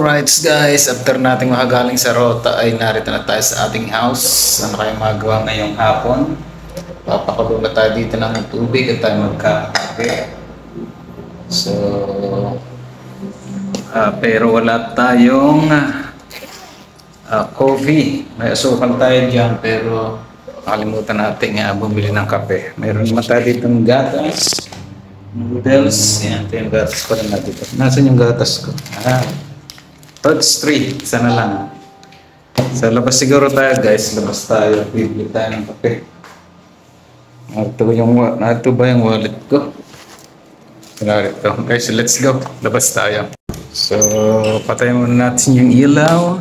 Right guys, after nating makagaling sa Rota ay narito na tayo sa ating house. Ano kayong magawa ngayong hapon? Papakulo na tayo dito ng tubig at tayo magkakape. So, pero wala tayong coffee. May asukal tayo dyan pero nakalimutan natin bumili ng kape. Mayroon naman tayo dito ng gatas, noodles. Yan, ito yung gatas ko rin natin. Nasaan yung gatas ko? Touch 3, isa na lang. Sa labas siguro tayo guys, labas tayo. Bibili tayo ng kape. Narito ba yung wallet ko? Narito. Guys, let's go. Labas tayo. So, patayin muna natin yung ilaw.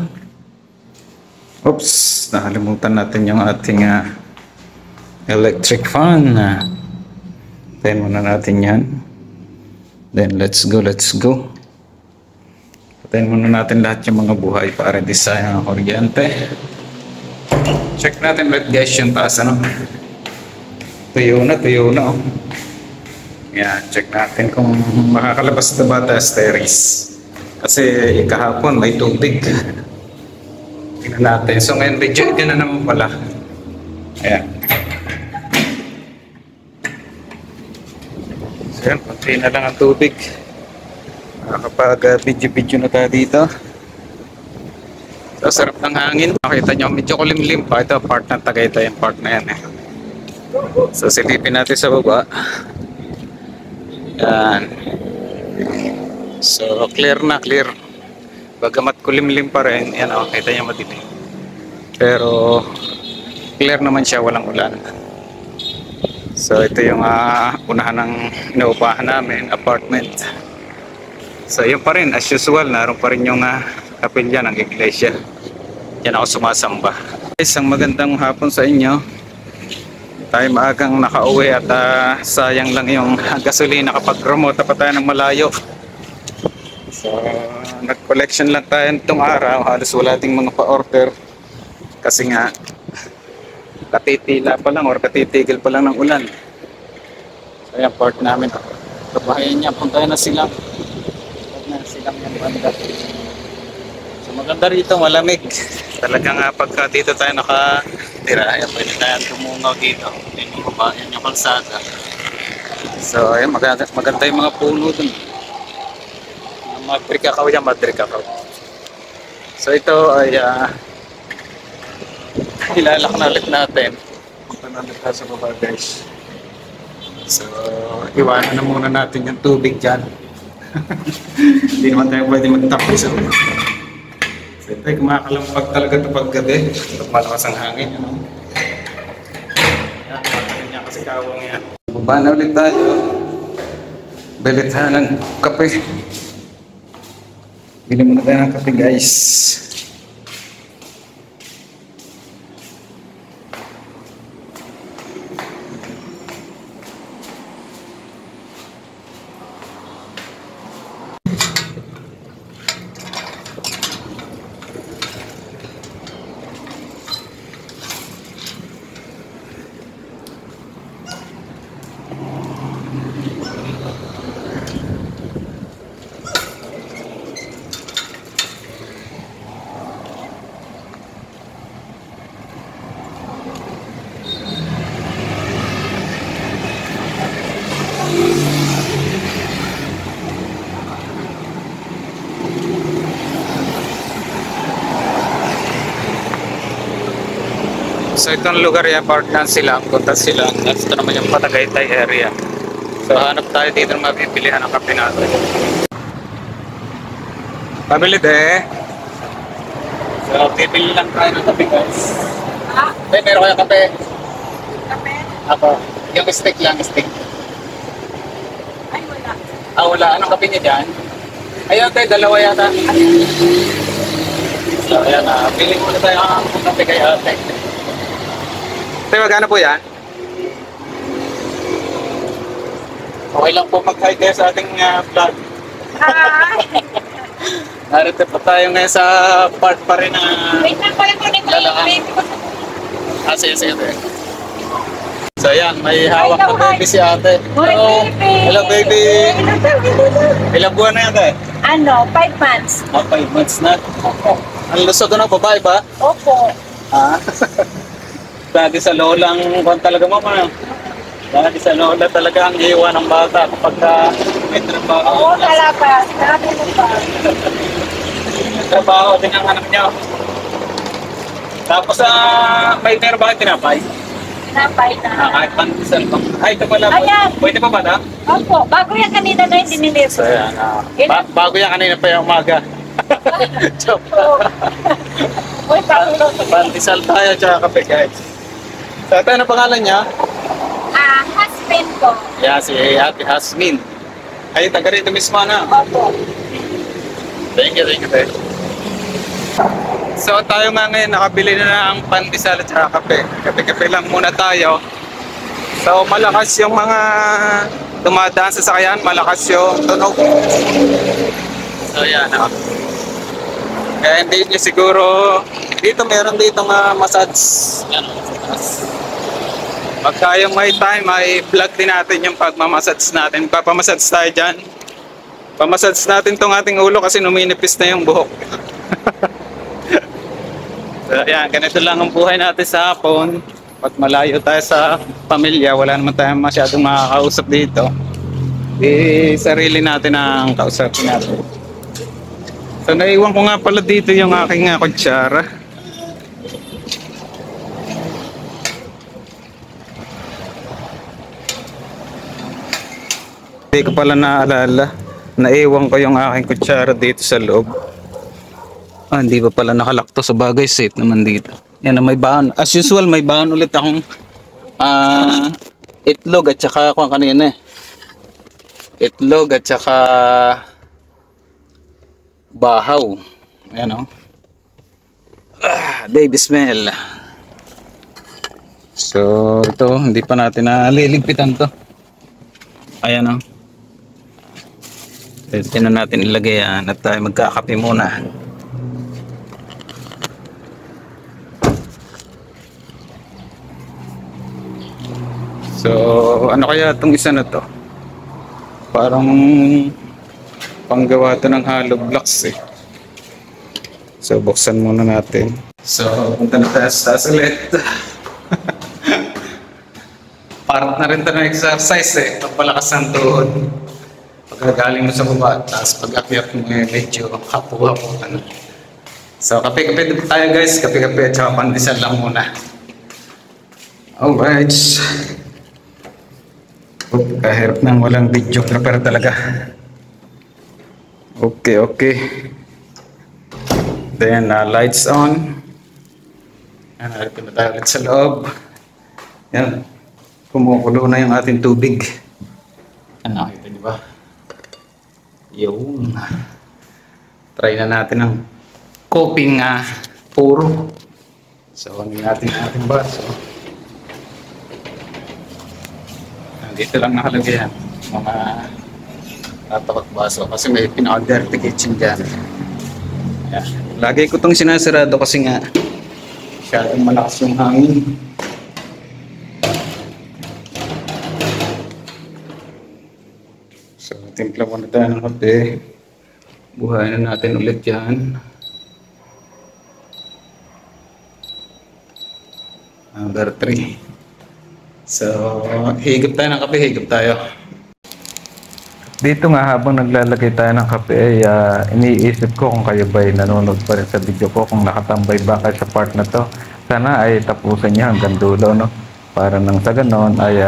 Oops, nakalimutan natin yung ating electric fan. Patayin muna natin yan. Then, let's go. Patayin muna natin lahat yung mga buhay para design ng kuryente. Check natin ulit guys yung taas tuyo na oh. Yan, check natin kung makakalabas na ba tayo stairs. Kasi kahapon may tubig. Tingnan natin. So ngayon medyo na naman pala. Ayan. So yan, konti na lang ang tubig. Kapag video na tayo dito. So, sarap ng hangin. Makita nyo, medyo kulimlim pa. Ito, part ng Tagaytay, yung part na yan. So, silipin natin sa baba. Yan. So, clear na, clear. Bagamat kulimlim pa rin, yan o, kita nyo madilim. Pero, clear naman siya, walang ulan. So, ito yung unahan ng inuupahan namin, apartment. So yun pa rin, as usual, naroon pa rin yung kapilya ng iglesia. Yan ako sumasamba. Guys, ang magandang hapon sa inyo. Tayo maagang nakauwi at sayang lang yung gasolina kapag remote pa tayo ng malayo. So nag-collection lang tayo itong araw. Halos wala ding mga pa-order. Kasi nga katitila pa lang or katitigil pa lang ng ulan. So yan part namin. Kabahayan niya, puntahan na silang yung banda. So maganda rito, malamig. Talagang pagka dito tayo nakatira, pwede tayong tumungaw dito. Yan yung kalsada. So ayun, maganda yung mga puno dun. Madrikakaw yan, madrikakaw. So ito ay ilalak na ulit natin. Punta na ulit sa baba guys. So iwanan na muna natin yung tubig dyan. Hindi naman tayo pwede magtapos. So ito ay kumakalampag talaga ito paggabi. Ito malakas ang hangin. Yan, matagal niya kasi kawang yan. Baba na ulit tayo. Bilithan ng kape. Bili muna tayo ng kape guys. So itong lugar yan, part ng Silang, punta Silang. Ito naman yung Tagaytay area. So hanap tayo dito ng mabibilihan ng kape natin. Pabili de. So bibili lang tayo ng kape guys. Meron kayong kape? Kape? Ako. Yung stick lang, stick. Ay wala. Wala. Anong kape niya dyan? Ayun tayo, dalawa yata. So ayan pili muna tayo ng kape kay ate. Tayo, magkano po yan? Okay lang po mag-hi kayo sa ating vlog. Narito po tayo ngayon sa part pa rin na wait lang pala po baby ko. Sige. So yan, may hawak na baby si ate. Hello. Hello baby. Ilang buwan na yan tayo? Ano, 5 months. 5 months na. Opo. Ang lusog na babae ba? Opo. Ah. Dati sa lolang kung talaga mama. Dati sa lola talaga ang iwan ng bata kapag may trabaho. Oo, talaga. Sabi mo pa. May trabaho din ang anak niya. Tapos may meron ba kayong tinapay? Napay na. Kahit pandesal pa. Ay, ito pala. Ayan. Pwede pa ba na? Opo, bago yan kanina na hindi nilinis. So yan. Bago yan kanina pa yung umaga. Joke. Uy, pakulo. Pandesal tayo tsaka kape guys. So ito, ano pangalan niya? Husband ko. Yeah, si Ate Hasmin. Ay, taga rito mismo na. Opo. Thank you, thank you. So tayo nga ngayon nakabili na ng pandesal at saka kape. Kape-kape lang muna tayo. So malakas yung mga dumadaan sa sakayan, malakas yung tunog. So yan. Kaya hindi nyo siguro dito meron dito nga massage. Yan. Pagka yung may time ay vlog din natin yung pagmamassage natin. Papamassage tayo dyan. Pamassage natin tong ating ulo kasi numinipis na yung buhok. So, yan, ganito lang ang buhay natin sa hapon. Pag malayo tayo sa pamilya, wala naman tayong masyadong makakausap dito. Sarili natin ang kausapin natin. So naiwan ko nga pala dito yung aking kutsara. Hindi ko pala naalala. Naiwan ko yung aking kutsara dito sa loob. Hindi pa pala nakalakto sa bagay, safe naman dito. Yan na may baon. As usual, may baon ulit akong itlog at saka kung kanina eh. Itlog at saka bahaw. Ayan o. Baby smell. So, ito, hindi pa natin naliligpitan to. Ayan o. Pwede na natin ilagay yan at tayo magkakape muna. So, ano kaya itong isa na to? Parang panggawa to ng hollow blocks eh. So, buksan muna natin. So, punta na tayo sa taas ulit. Part na rin to ng exercise eh. Pagpalakas ng tuhod. Pagkagaling mo sa baba, tapos pag-akyat mo eh, medyo hapu-hapu. Ano. So, kape-kape tayo guys. Kape-kape at saka pandesal lang muna. Alright. Kahirap nang walang videographer talaga. Okay. Then lights on. Yan, harapin na tayo ulit sa loob. Yan. Kumukulo na yung ating tubig. Yan, nakita niyo ba? Yung try na natin ng coping puro. So, hindi natin ang ating baso. Dito lang nakalagay yan, mga tatakot baso kasi may pinaka-dirty kitchen dyan. Ayan. Lagi ko itong sinasarado kasi nga masyadong malakas yung hangin. So, timpla muna tayo ng kape. Buhayin na natin ulit yan. Number 3. So, higop tayo ng kape, higop tayo. Dito nga habang naglalagay tayo ng kape ay iniisip ko kung kayo ba ay nanonood pa rin sa video ko, kung nakatambay ba kayo sa part na to. Sana ay tapusan niya hanggang dulo, no? Para nang sa ganon ay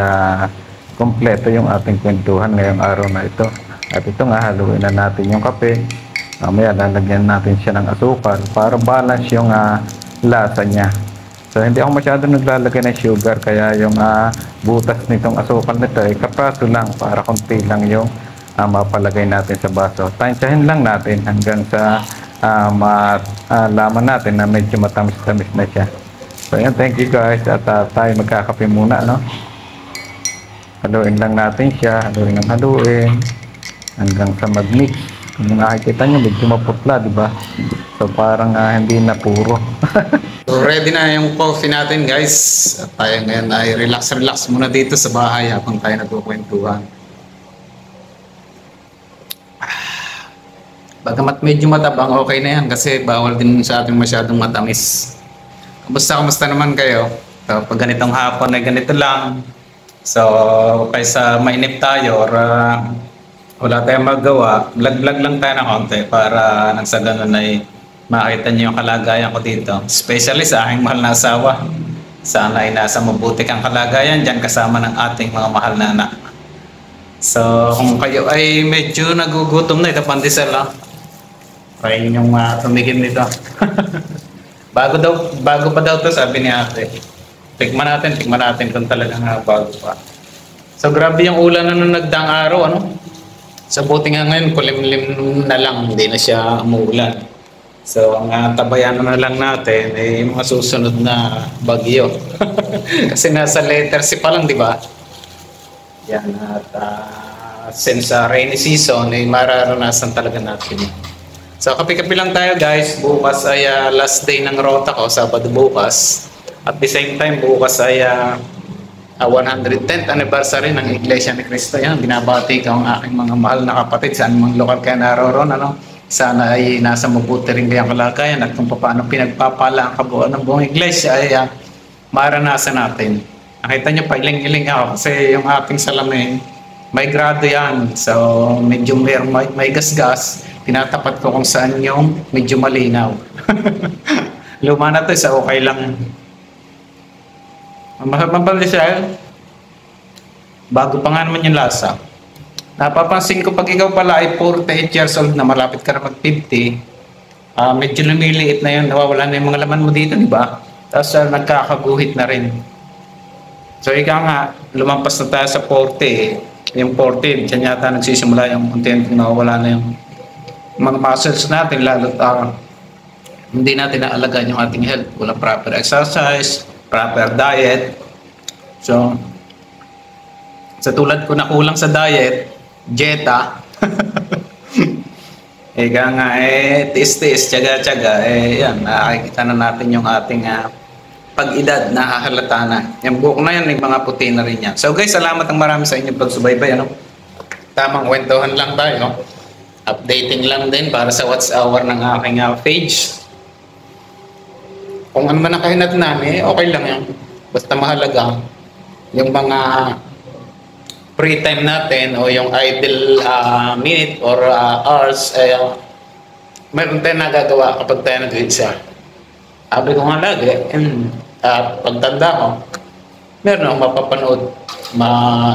kompleto yung ating kwentuhan ngayong araw na ito. At ito nga, haluin na natin yung kape. Mamaya lalagyan natin siya ng asukal para balance yung lasa niya. So hindi ako masyado naglalagay ng sugar kaya yung butas nitong asukal nito ay kapraso lang para konti lang yung mapalagay natin sa baso. Tansyahin lang natin hanggang sa malaman natin na medyo matamis-tamis na siya. So yan, thank you guys at tayo magkakape muna, no? Haluin lang natin siya, haluin ng haluin hanggang sa mag-mix. Kung nakikita nyo medyo maputla, di ba? So parang hindi na puro. So ready na yung coffee natin guys. At tayo ngayon ay relax muna dito sa bahay habang tayo nagkukwentuhan. Bagamat medyo matabang, okay na yan kasi bawal din sa atin masyadong matamis. Kamusta naman kayo? So, pag ganitong hapon ay ganito lang. So, kaysa mainip tayo or wala tayong magawa, vlog lang tayo ng konti para nang sa ganun ay makita niyo yung kalagayan ko dito. Especially sa aking mahal na asawa. Sana ay nasa mabuti kang kalagayan dyan kasama ng ating mga mahal na anak. So, kung kayo ay medyo nagugutom na, ito pandesal lang. Try yung tumigim nito. Bago pa daw to, sabi ni ate. Tikman natin kung talagang bago pa. So grabe yung ulan na nung nagdaang araw, ano? Sa buti nga ngayon, kulimlim na lang, hindi na siya umuulan. So ang tabayan na lang natin ay yung mga susunod na bagyo. Kasi nasa letter C pa lang, di ba? Yan, at since rainy season, ay mararanasan talaga natin. So kapi-kapi lang tayo guys, bukas ay last day ng rota ko, Sabado bukas. At the same time, bukas ay 110th anniversary ng Iglesia ni Cristo. Yan, binabati ko ang aking mga mahal na kapatid saan mang lokal kayo naroon. Ano? Sana ay nasa mabuti rin kayang kalagayan at kung paano pinagpapala ang kabuuan ng buong Iglesia ay maranasan natin. Nakita nyo, pailing-iling ako kasi yung aking salamin, may grado yan. So medyo may gas-gas. Tinatapat ko kung saan yung medyo malinaw. Luma na to, sa okay lang. Mapapal siya. Bago pa nga naman yung lasa. Napapansin ko pag ikaw pala ay 48 years old na malapit ka na mag-50, medyo lumiliit na yun, nawawala na yung mga laman mo dito, di ba? Tapos nagkakaguhit na rin. So ikaw nga, lumampas na tayo sa 40. Yung 40, dyan yata nagsisimula yung unti-unti nawawala na yung mga muscles natin, lalo hindi natin naalagaan yung ating health. Walang proper exercise, proper diet. So, sa tulad ko na kulang sa diet, dieta. Ika nga, tiis-tiis, tiyaga-tiyaga, yan, nakikita na natin yung ating pag-edad, nahahalata na. Yung buhok na yan, may mga puti na rin yan. So guys, salamat ang marami sa inyong pagsubaybay. Ano? Tamang kwentuhan lang tayo, no? Updating lang din para sa watch hour ng aking page. Kung ano man ang kahinat namin, okay lang yan. Basta mahalaga yung mga free time natin o yung idle minute or hours, meron tayong nagagawa kapag tayo nag-read. Sabi ko nga lagi, pagtanda ko, meron akong mapapanood.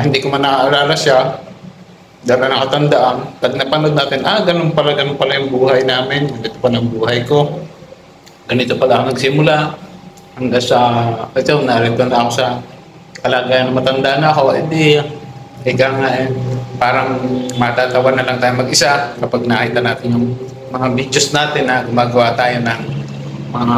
Hindi ko man naaalala siya. Dahil na nakatandaan, pag napanood natin, ganun pala yung buhay namin, ganito pala ang buhay ko, ganito pala ako nagsimula, hanggang sa, ito, narito na ako sa kalagayan na matanda na ako, ika nga parang matatawa na lang tayo mag-isa kapag nakita natin yung mga videos natin na gumagawa tayo ng mga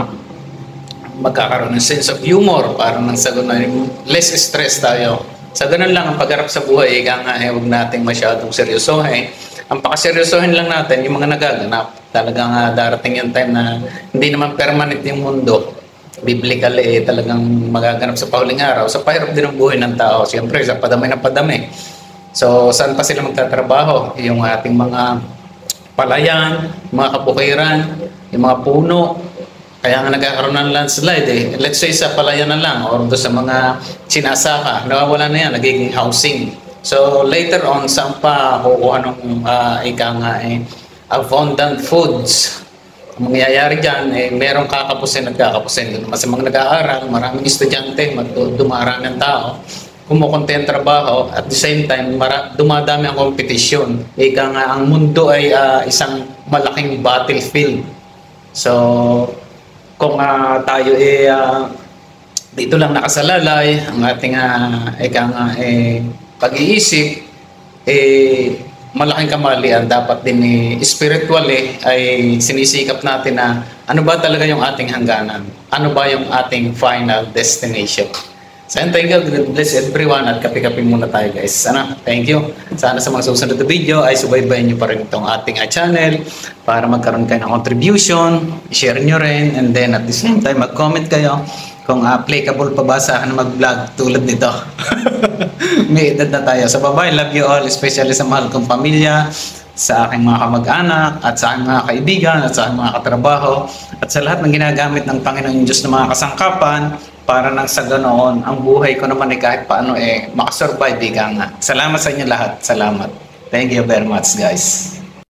magkakaroon ng sense of humor, parang nang sagot na less stress tayo. Sa ganun lang ang pagharap sa buhay, ika nga huwag nating masyadong seryosohin. Ang pakaseryosohin lang natin yung mga nagaganap. Talagang darating yung time na hindi naman permanent yung mundo. Biblically, talagang magaganap sa pauling araw. Sa pahirap din ang buhay ng tao. Siyempre, sa padami ng padami. So, saan pa sila magtatrabaho? Yung ating mga palayan, mga kabukiran, yung mga puno. Kaya nga nagkakaroon ng landslide Let's say sa palayan na lang or sa mga sinasaka, nawawala na yan, nagiging housing. So later on, saan pa kukuha ng abundant foods? Ang mangyayari dyan, merong nagkakapusin. Mas mga nag-aaral, maraming estudyante, dumarami ng tao, kumukonti ang trabaho, at the same time, dumadami ang kompetisyon. Ika nga, ang mundo ay isang malaking battlefield. So, kung tayo dito lang nakasalalay, ang ating pag-iisip, malaking kamalian. Dapat din spiritually ay sinisikap natin na ano ba talaga yung ating hangganan? Ano ba yung ating final destination? So, thank you. God bless everyone at kape-kape muna tayo guys. Thank you. Sana sa mga susunod na video ay subaybayan nyo pa rin itong ating channel para magkaroon kayo ng contribution, share nyo rin, and then at the same time mag-comment kayo kung applicable pa ba sa mag-vlog tulad nito. May edad na tayo. Sa babae, love you all, especially sa mahal kong pamilya, sa aking mga kamag-anak, at sa aking mga kaibigan, at sa aking mga katrabaho, at sa lahat ng ginagamit ng Panginoon Diyos na mga kasangkapan, para nang sa ganoon, ang buhay ko naman kahit paano makasurvive, ika nga. Salamat sa inyo lahat. Salamat. Thank you very much, guys.